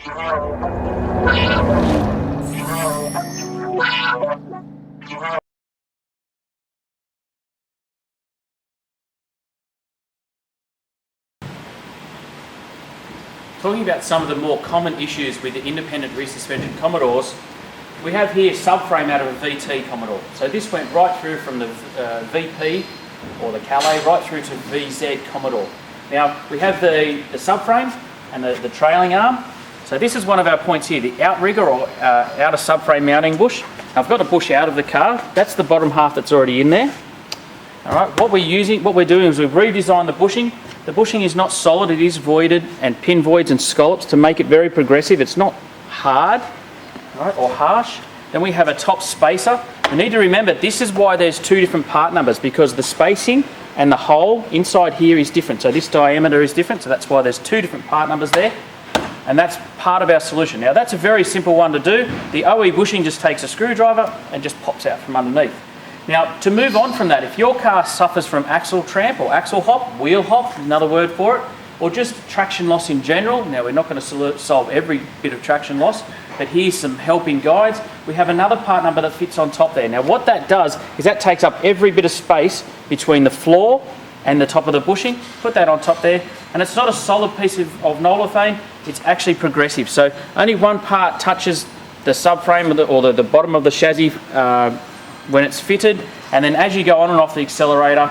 Talking about some of the more common issues with the independent rear suspension Commodores, we have here subframe out of a VT Commodore. So this went right through from the VP or the Calais right through to VZ Commodore. Now we have the subframe and the trailing arm. So this is one of our points here, the outrigger or outer subframe mounting bush. I've got a bush out of the car. That's the bottom half that's already in there. All right, what we're doing is we've redesigned the bushing. The bushing is not solid, it is voided and pin voids and scallops to make it very progressive. It's not hard, all right, or harsh. Then we have a top spacer. We need to remember this is why there's two different part numbers, because the spacing and the hole inside here is different. So this diameter is different, so that's why there's two different part numbers there. And that's part of our solution. Now that's a very simple one to do. The OE bushing just takes a screwdriver and just pops out from underneath. Now, to move on from that, if your car suffers from axle tramp or axle hop, wheel hop, another word for it, or just traction loss in general, now we're not going to solve every bit of traction loss, but here's some helping guides. We have another part number that fits on top there. Now what that does is that takes up every bit of space between the floor and the top of the bushing. Put that on top there, and it's not a solid piece of Nolathane, it's actually progressive. So only one part touches the subframe or the bottom of the chassis when it's fitted, and then as you go on and off the accelerator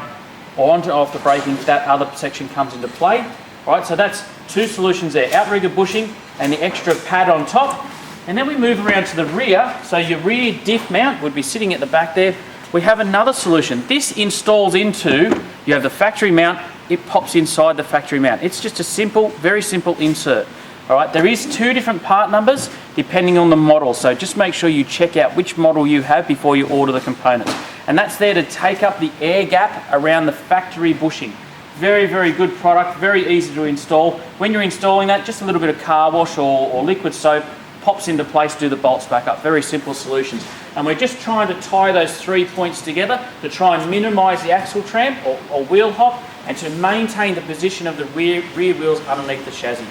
or on and off the braking, that other section comes into play. Right, so that's two solutions there, outrigger bushing and the extra pad on top. And then we move around to the rear, so your rear diff mount would be sitting at the back there. We have another solution. This installs into, you have the factory mount, it pops inside the factory mount. It's just a simple, very simple insert. All right, there is two different part numbers depending on the model, so just make sure you check out which model you have before you order the components. And that's there to take up the air gap around the factory bushing. Very, very good product, very easy to install. When you're installing that, just a little bit of car wash or liquid soap pops into place, do the bolts back up. Very simple solutions. And we're just trying to tie those 3 points together to try and minimise the axle tramp or wheel hop and to maintain the position of the rear wheels underneath the chassis.